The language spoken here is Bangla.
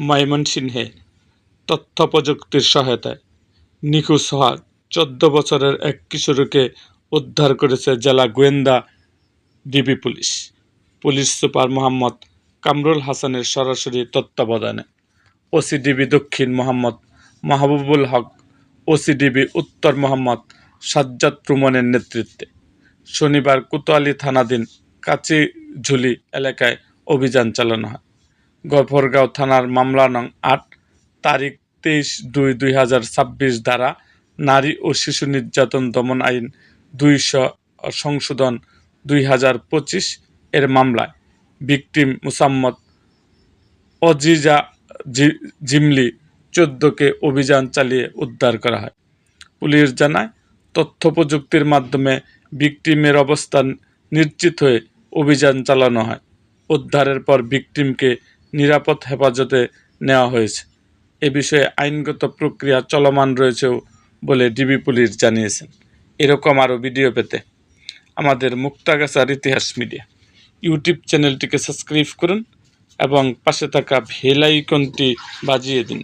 ময়মনসিংহে তথ্য প্রযুক্তির সহায়তায় নিখোঁজ হওয়া 14 বছরের এক কিশোরীকে উদ্ধার করেছে জেলা গোয়েন্দা DB police. Police super Mohammad Kamrul হাসানের সরাসরি তত্ত্বাবধানে ওসি ডিবি দক্ষিণ মোহাম্মদ মাহবুবুল হক, ওসি ডিবি উত্তর মোহাম্মদ সাজ্জাদ রুমনের নেতৃত্বে শনিবার কোতোয়ালি থানাধীন কাচিঝুলি এলাকায় অভিযান চালানো হয়। গফরগাঁও থানার মামলা নং ৮ তারিখ 23/2/2026 ধারা নারী ও শিশু নির্যাতন দমন আইন ২০০ সংশোধন 2025 এর মামলায় ভিকটিম মুসাম্মদ অজিজা জিমলি 14কে অভিযান চালিয়ে উদ্ধার করা হয়। পুলিশ জানায়, তথ্য প্রযুক্তির মাধ্যমে ভিকটিমের অবস্থান নিশ্চিত হয়ে অভিযান চালানো হয়। উদ্ধারের পর ভিকটিমকে নিরাপদ হেফাজতে নেওয়া হয়েছে। এ বিষয়ে আইনগত প্রক্রিয়া চলমান রয়েছে বলে ডিবি পুলিশ জানিয়েছেন। এরকম আরও ভিডিও পেতে আমাদের মুক্তাগাছার ইতিহাস মিডিয়া ইউটিউব চ্যানেলটিকে সাবস্ক্রাইব করুন এবং পাশে থাকা বেল আইকনটি বাজিয়ে দিন।